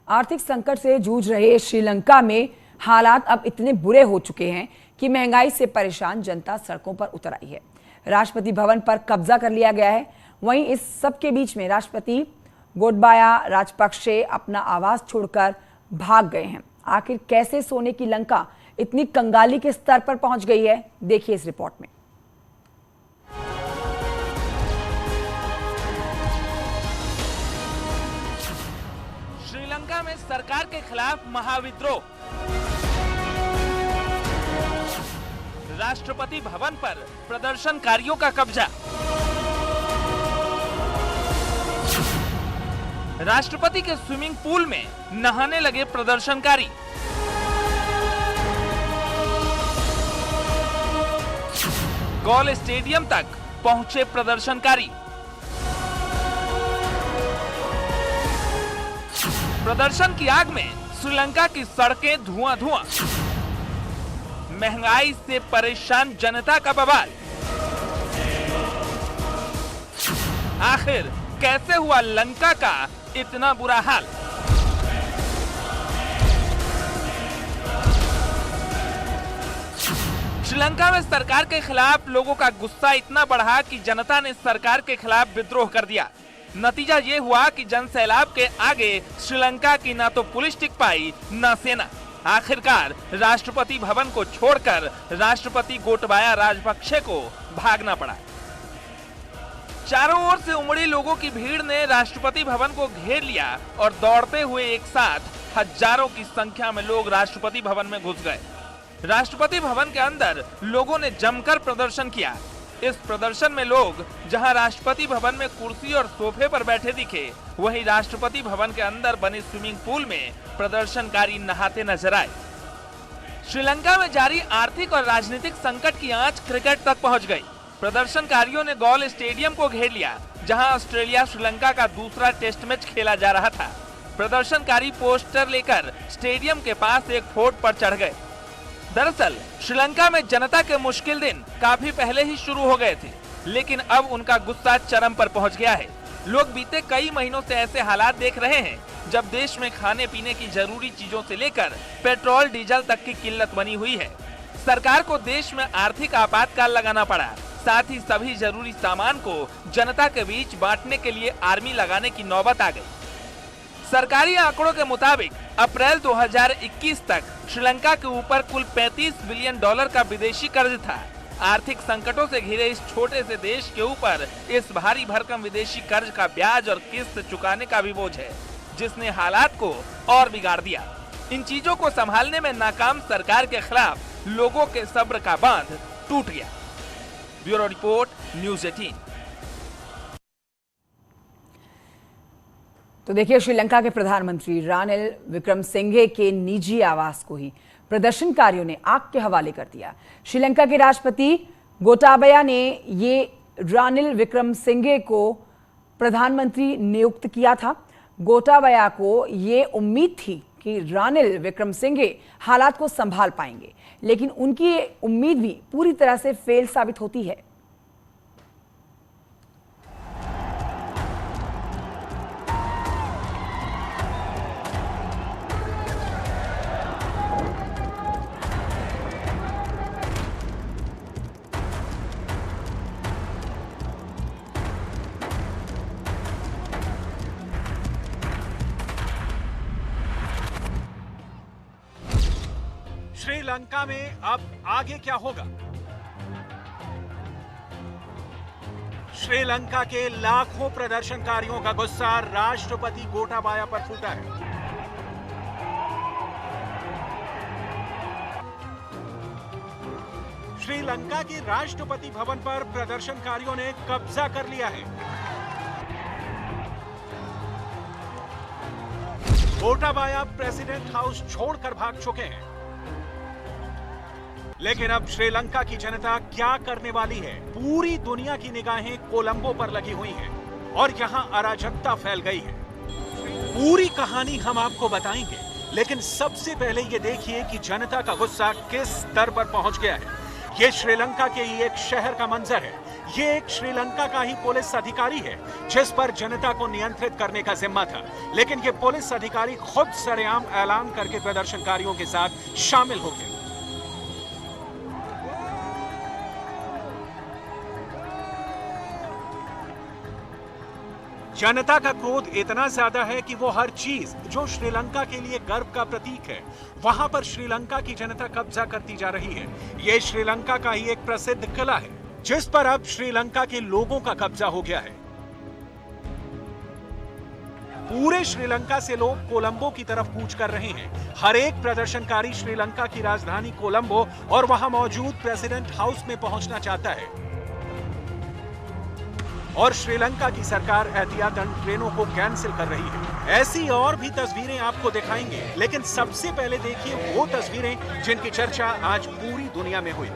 आर्थिक संकट से जूझ रहे श्रीलंका में हालात अब इतने बुरे हो चुके हैं कि महंगाई से परेशान जनता सड़कों पर उतर आई है। राष्ट्रपति भवन पर कब्जा कर लिया गया है। वहीं इस सब के बीच में राष्ट्रपति गोटाबाया राजपक्षे अपना आवास छोड़कर भाग गए हैं। आखिर कैसे सोने की लंका इतनी कंगाली के स्तर पर पहुंच गई है, देखिए इस रिपोर्ट में। श्रीलंका में सरकार के खिलाफ महाविद्रोह। राष्ट्रपति भवन पर प्रदर्शनकारियों का कब्जा। राष्ट्रपति के स्विमिंग पूल में नहाने लगे प्रदर्शनकारी। गॉल स्टेडियम तक पहुंचे प्रदर्शनकारी। प्रदर्शन की आग में श्रीलंका की सड़कें धुआं-धुआं। महंगाई से परेशान जनता का बवाल। आखिर कैसे हुआ लंका का इतना बुरा हाल? श्रीलंका में सरकार के खिलाफ लोगों का गुस्सा इतना बढ़ा कि जनता ने सरकार के खिलाफ विद्रोह कर दिया। नतीजा ये हुआ कि जन सैलाब के आगे श्रीलंका की ना तो पुलिस टिक पाई न सेना। आखिरकार राष्ट्रपति भवन को छोड़कर राष्ट्रपति गोटाबाया राजपक्षे को भागना पड़ा। चारों ओर से उमड़ी लोगों की भीड़ ने राष्ट्रपति भवन को घेर लिया और दौड़ते हुए एक साथ हजारों की संख्या में लोग राष्ट्रपति भवन में घुस गए। राष्ट्रपति भवन के अंदर लोगों ने जमकर प्रदर्शन किया। इस प्रदर्शन में लोग जहां राष्ट्रपति भवन में कुर्सी और सोफे पर बैठे दिखे, वहीं राष्ट्रपति भवन के अंदर बने स्विमिंग पूल में प्रदर्शनकारी नहाते नजर आए। श्रीलंका में जारी आर्थिक और राजनीतिक संकट की आंच क्रिकेट तक पहुंच गई। प्रदर्शनकारियों ने गॉल स्टेडियम को घेर लिया, जहां ऑस्ट्रेलिया श्रीलंका का दूसरा टेस्ट मैच खेला जा रहा था। प्रदर्शनकारी पोस्टर लेकर स्टेडियम के पास एक फोर्ट पर चढ़ गए। दरअसल श्रीलंका में जनता के मुश्किल दिन काफी पहले ही शुरू हो गए थे, लेकिन अब उनका गुस्सा चरम पर पहुंच गया है। लोग बीते कई महीनों से ऐसे हालात देख रहे हैं जब देश में खाने पीने की जरूरी चीजों से लेकर पेट्रोल डीजल तक की किल्लत बनी हुई है। सरकार को देश में आर्थिक आपातकाल लगाना पड़ा। साथ ही सभी जरूरी सामान को जनता के बीच बांटने के लिए आर्मी लगाने की नौबत आ गई। सरकारी आंकड़ों के मुताबिक अप्रैल 2021 तक श्रीलंका के ऊपर कुल $35 बिलियन का विदेशी कर्ज था। आर्थिक संकटों से घिरे इस छोटे से देश के ऊपर इस भारी भरकम विदेशी कर्ज का ब्याज और किस्त चुकाने का भी बोझ है, जिसने हालात को और बिगाड़ दिया। इन चीजों को संभालने में नाकाम सरकार के खिलाफ लोगों के सब्र का बांध टूट गया। Bureau report, news 18। तो देखिए, श्रीलंका के प्रधानमंत्री रानिल विक्रमसिंघे के निजी आवास को ही प्रदर्शनकारियों ने आग के हवाले कर दिया। श्रीलंका के राष्ट्रपति गोटाबाया ने ये रानिल विक्रमसिंघे को प्रधानमंत्री नियुक्त किया था। गोटाबाया को ये उम्मीद थी कि रानिल विक्रमसिंघे हालात को संभाल पाएंगे, लेकिन उनकी ये उम्मीद भी पूरी तरह से फेल साबित होती है। श्रीलंका में अब आगे क्या होगा? श्रीलंका के लाखों प्रदर्शनकारियों का गुस्सा राष्ट्रपति गोटाबाया पर फूटा है। श्रीलंका के राष्ट्रपति भवन पर प्रदर्शनकारियों ने कब्जा कर लिया है। गोटाबाया प्रेसिडेंट हाउस छोड़कर भाग चुके हैं। लेकिन अब श्रीलंका की जनता क्या करने वाली है? पूरी दुनिया की निगाहें कोलंबो पर लगी हुई हैं और यहां अराजकता फैल गई है। पूरी कहानी हम आपको बताएंगे, लेकिन सबसे पहले ये देखिए कि जनता का गुस्सा किस स्तर पर पहुंच गया है। ये श्रीलंका के ही एक शहर का मंजर है। ये एक श्रीलंका का ही पुलिस अधिकारी है जिस पर जनता को नियंत्रित करने का जिम्मा था, लेकिन ये पुलिस अधिकारी खुद सरेआम ऐलान करके प्रदर्शनकारियों के साथ शामिल हो गए। जनता का क्रोध इतना ज्यादा है कि वो हर चीज जो श्रीलंका के लिए गर्व का प्रतीक है, वहां पर श्रीलंका की जनता कब्जा करती जा रही है। ये श्रीलंका का ही एक प्रसिद्ध किला है जिस पर अब श्रीलंका के लोगों का कब्जा हो गया है। पूरे श्रीलंका से लोग कोलंबो की तरफ कूच कर रहे हैं। हर एक प्रदर्शनकारी श्रीलंका की राजधानी कोलंबो और वहां मौजूद प्रेसिडेंट हाउस में पहुंचना चाहता है और श्रीलंका की सरकार एहतियातन ट्रेनों को कैंसिल कर रही है। ऐसी और भी तस्वीरें आपको दिखाएंगे, लेकिन सबसे पहले देखिए वो तस्वीरें जिनकी चर्चा आज पूरी दुनिया में हुई।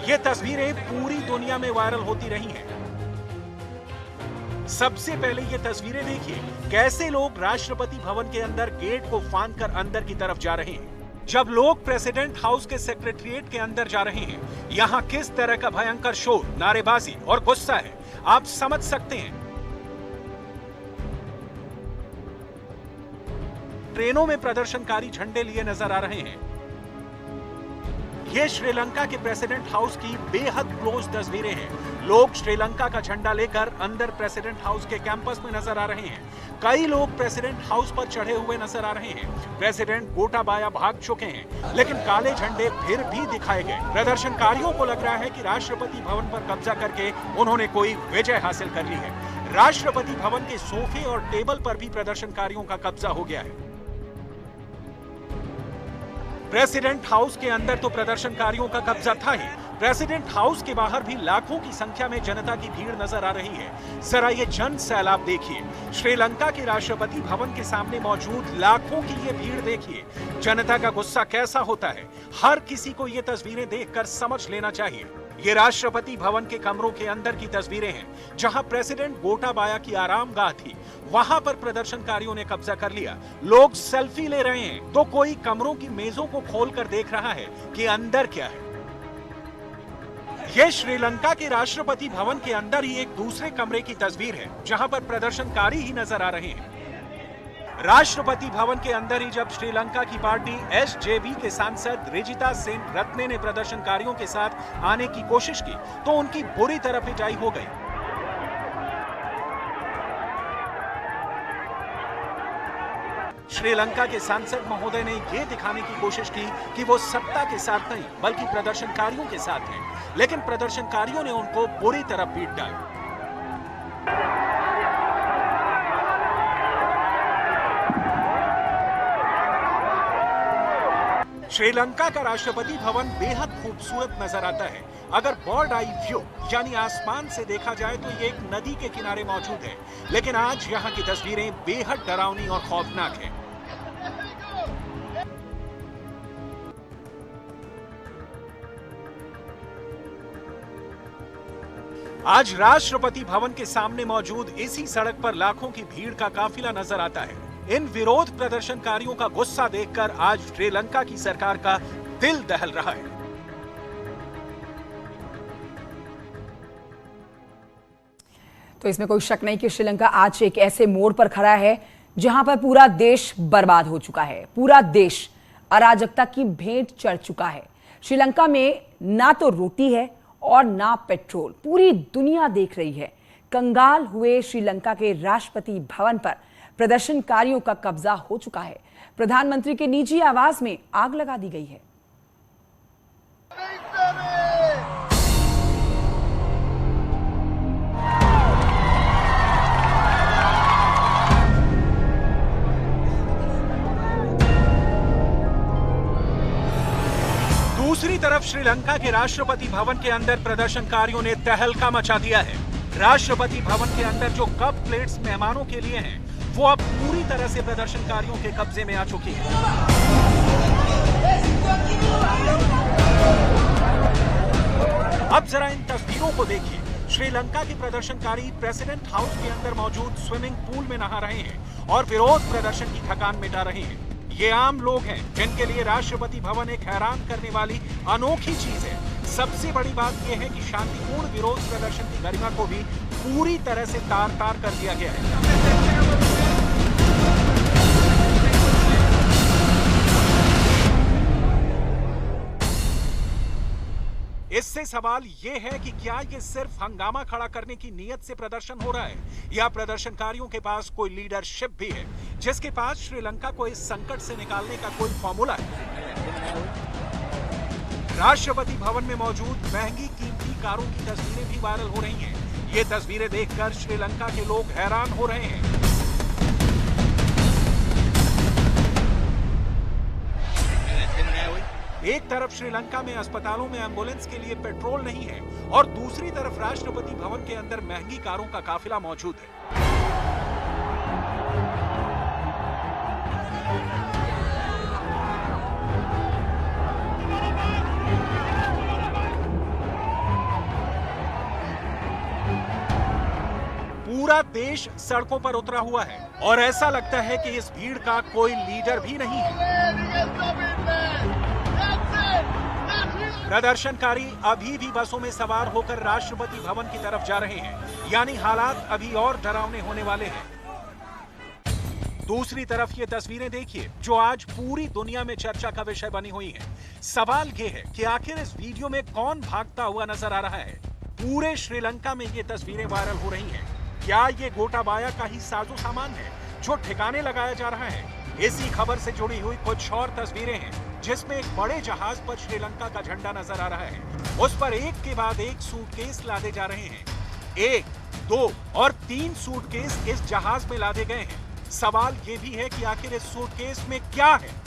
ये तस्वीरें पूरी दुनिया में वायरल होती रही हैं। सबसे पहले ये तस्वीरें देखिए, कैसे लोग राष्ट्रपति भवन के अंदर गेट को फांदकर अंदर की तरफ जा रहे हैं। जब लोग प्रेसिडेंट हाउस के सेक्रेटरिएट के अंदर जा रहे हैं, यहाँ किस तरह का भयंकर शोर, नारेबाजी और गुस्सा है, आप समझ सकते हैं। ट्रेनों में प्रदर्शनकारी झंडे लिए नजर आ रहे हैं। ये श्रीलंका के प्रेसिडेंट हाउस की बेहद क्लोज तस्वीरें हैं। लोग श्रीलंका का झंडा लेकर अंदर प्रेसिडेंट हाउस के कैंपस में नजर आ रहे हैं। कई लोग प्रेसिडेंट हाउस पर चढ़े हुए नजर आ रहे हैं। प्रेसिडेंट गोटाबाया भाग चुके हैं, लेकिन काले झंडे फिर भी दिखाए गए। प्रदर्शनकारियों को लग रहा है कि राष्ट्रपति भवन पर कब्जा करके उन्होंने कोई विजय हासिल कर ली है। राष्ट्रपति भवन के सोफे और टेबल पर भी प्रदर्शनकारियों का कब्जा हो गया है। प्रेसिडेंट हाउस के अंदर तो प्रदर्शनकारियों का कब्जा था ही, प्रेसिडेंट हाउस के बाहर भी लाखों की संख्या में जनता की भीड़ नजर आ रही है। जरा ये जन सैलाब देखिए। श्रीलंका के राष्ट्रपति भवन के सामने मौजूद लाखों की ये भीड़ देखिए। जनता का गुस्सा कैसा होता है, हर किसी को ये तस्वीरें देखकर समझ लेना चाहिए। ये राष्ट्रपति भवन के कमरों के अंदर की तस्वीरें हैं, जहां प्रेसिडेंट गोटाबाया की आरामगाह थी। वहां पर प्रदर्शनकारियों ने कब्जा कर लिया। लोग सेल्फी ले रहे हैं तो कोई कमरों की मेजों को खोलकर देख रहा है कि अंदर क्या है। यह श्रीलंका के राष्ट्रपति भवन के अंदर ही एक दूसरे कमरे की तस्वीर है, जहां पर प्रदर्शनकारी ही नजर आ रहे हैं। राष्ट्रपति भवन के अंदर ही जब श्रीलंका की पार्टी एसजेवी के सांसद रिजिता सेन रत्ने ने प्रदर्शनकारियों के साथ आने की कोशिश की तो उनकी बुरी तरह पिटाई हो गई। श्रीलंका के सांसद महोदय ने यह दिखाने की कोशिश की कि वो सत्ता के साथ नहीं बल्कि प्रदर्शनकारियों के साथ हैं, लेकिन प्रदर्शनकारियों ने उनको बुरी तरह पीट डाला। श्रीलंका का राष्ट्रपति भवन बेहद खूबसूरत नजर आता है। अगर बर्ड आई व्यू यानी आसमान से देखा जाए तो ये एक नदी के किनारे मौजूद है, लेकिन आज यहाँ की तस्वीरें बेहद डरावनी और खौफनाक हैं। आज राष्ट्रपति भवन के सामने मौजूद इसी सड़क पर लाखों की भीड़ का काफिला नजर आता है। इन विरोध प्रदर्शनकारियों का गुस्सा देखकर आज श्रीलंका की सरकार का दिल दहल रहा है। तो इसमें कोई शक नहीं कि श्रीलंका आज एक ऐसे मोड़ पर खड़ा है जहां पर पूरा देश बर्बाद हो चुका है। पूरा देश अराजकता की भेंट चढ़ चुका है। श्रीलंका में ना तो रोटी है और ना पेट्रोल। पूरी दुनिया देख रही है। कंगाल हुए श्रीलंका के राष्ट्रपति भवन पर प्रदर्शनकारियों का कब्जा हो चुका है। प्रधानमंत्री के निजी आवास में आग लगा दी गई है। दूसरी तरफ श्रीलंका के राष्ट्रपति भवन के अंदर प्रदर्शनकारियों ने तहलका मचा दिया है। राष्ट्रपति भवन के अंदर जो कप प्लेट्स मेहमानों के लिए हैं, वो अब पूरी तरह से प्रदर्शनकारियों के कब्जे में आ चुकी है। अब जरा इन तस्वीरों को देखिए। श्रीलंका के प्रदर्शनकारी प्रेसिडेंट हाउस के अंदर मौजूद स्विमिंग पूल में नहा रहे हैं और विरोध प्रदर्शन की थकान मिटा रहे हैं। ये आम लोग हैं जिनके लिए राष्ट्रपति भवन एक हैरान करने वाली अनोखी चीज है। सबसे बड़ी बात यह है कि शांतिपूर्ण विरोध प्रदर्शन की गरिमा को भी पूरी तरह से तार-तार कर दिया गया है। इससे सवाल ये है कि क्या ये सिर्फ हंगामा खड़ा करने की नीयत से प्रदर्शन हो रहा है या प्रदर्शनकारियों के पास कोई लीडरशिप भी है जिसके पास श्रीलंका को इस संकट से निकालने का कोई फॉर्मूला है। राष्ट्रपति भवन में मौजूद महंगी कीमती कारों की तस्वीरें भी वायरल हो रही हैं। ये तस्वीरें देखकर श्रीलंका के लोग हैरान हो रहे हैं। एक तरफ श्रीलंका में अस्पतालों में एम्बुलेंस के लिए पेट्रोल नहीं है और दूसरी तरफ राष्ट्रपति भवन के अंदर महंगी कारों का काफिला मौजूद है। पूरा देश सड़कों पर उतरा हुआ है और ऐसा लगता है कि इस भीड़ का कोई लीडर भी नहीं है। प्रदर्शनकारी अभी भी बसों में सवार होकर राष्ट्रपति भवन की तरफ जा रहे हैं, यानी हालात अभी और डरावने होने वाले हैं। दूसरी तरफ ये तस्वीरें देखिए जो आज पूरी दुनिया में चर्चा का विषय बनी हुई हैं। सवाल ये है कि आखिर इस वीडियो में कौन भागता हुआ नजर आ रहा है। पूरे श्रीलंका में ये तस्वीरें वायरल हो रही हैं। क्या ये गोटाबाया का ही साजो सामान है जो ठिकाने लगाया जा रहा है? इसी खबर से जुड़ी हुई कुछ और तस्वीरें हैं जिसमें एक बड़े जहाज पर श्रीलंका का झंडा नजर आ रहा है। उस पर एक के बाद एक सूटकेस लादे जा रहे हैं। 1, 2 और 3 सूटकेस इस जहाज में लादे गए हैं। सवाल ये भी है कि आखिर इस सूटकेस में क्या है।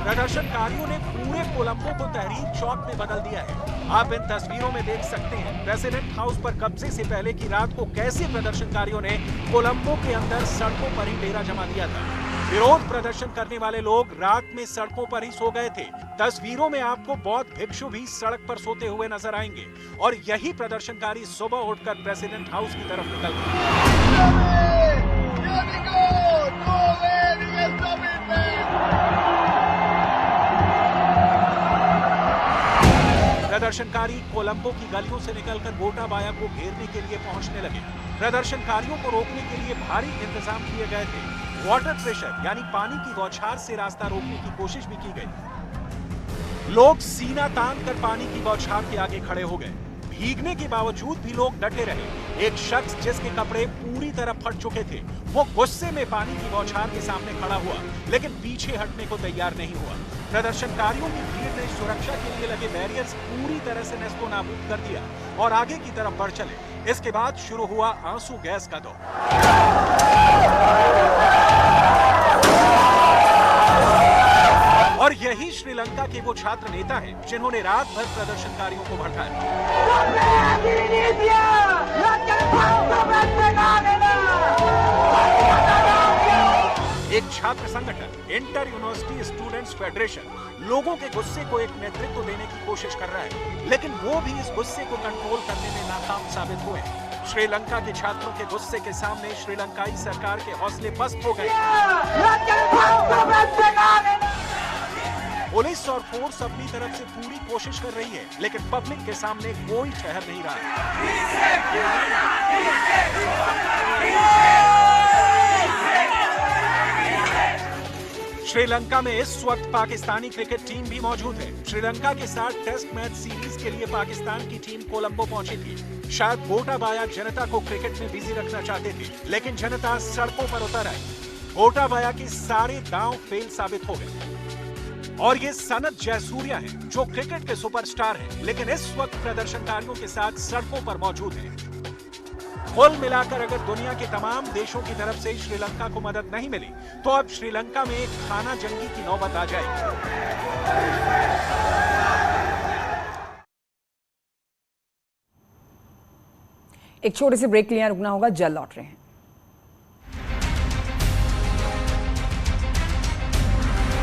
प्रदर्शनकारियों ने पूरे कोलंबो को तहरीर चौक में बदल दिया है। आप इन तस्वीरों में देख सकते हैं प्रेसिडेंट हाउस पर कब्जे से पहले की रात को कैसे प्रदर्शनकारियों ने कोलंबो के अंदर सड़कों पर ही डेरा जमा दिया था। विरोध प्रदर्शन करने वाले लोग रात में सड़कों पर ही सो गए थे। तस्वीरों में आपको बौद्ध भिक्षु भी सड़क पर सोते हुए नजर आएंगे और यही प्रदर्शनकारी सुबह उठकर प्रेसिडेंट हाउस की तरफ निकल गए। प्रदर्शनकारी कोलंबो की गलियों से निकलकर गोटाबाया को घेरने के लिए पहुंचने लगे। प्रदर्शनकारियों को रोकने के लिए भारी इंतजाम किए गए थे। वाटर प्रेशर यानी पानी की बौछार से रास्ता रोकने की कोशिश भी की गई। लोग सीना तान कर पानी की बौछार के आगे खड़े हो गए। भीगने के बावजूद भी लोग डटे रहे। एक शख्स जिसके कपड़े पूरी तरह फट चुके थे वो गुस्से में पानी की बौछार के सामने खड़ा हुआ लेकिन पीछे हटने को तैयार नहीं हुआ। प्रदर्शनकारियों की भीड़ ने सुरक्षा के लिए लगे बैरियर्स पूरी तरह से नष्टो नाबूद कर दिया और आगे की तरफ बढ़ चले। इसके बाद शुरू हुआ आंसू गैस का दौर। और यही श्रीलंका के वो छात्र नेता हैं जिन्होंने रात भर प्रदर्शनकारियों को भड़काया। एक छात्र संगठन इंटर यूनिवर्सिटी स्टूडेंट्स फेडरेशन लोगों के गुस्से को एक नेतृत्व देने की कोशिश कर रहा है लेकिन वो भी इस गुस्से को कंट्रोल करने में नाकाम साबित हुए। श्रीलंका के छात्रों के गुस्से के सामने श्रीलंकाई सरकार के हौसले पस्त हो गए। पुलिस और फोर्स अपनी तरफ से पूरी कोशिश कर रही है लेकिन पब्लिक के सामने कोई ठहर नहीं रहा। श्रीलंका में इस वक्त पाकिस्तानी क्रिकेट टीम भी मौजूद है। श्रीलंका के साथ टेस्ट मैच सीरीज के लिए पाकिस्तान की टीम कोलंबो पहुंची थी। शायद गोटाबाया जनता को क्रिकेट में बिजी रखना चाहते थे लेकिन जनता सड़कों पर उतर आई। गोटाबाया के सारे दांव फेल साबित हो गए। और ये सनत जयसूर्या हैं जो क्रिकेट के सुपरस्टार हैं लेकिन इस वक्त प्रदर्शनकारियों के साथ सड़कों पर मौजूद हैं। कुल मिलाकर अगर दुनिया के तमाम देशों की तरफ से श्रीलंका को मदद नहीं मिली तो अब श्रीलंका में एक खाना जंगी की नौबत आ जाएगी। एक छोटे से ब्रेक के लिए रुकना होगा, जल्द लौट रहे हैं।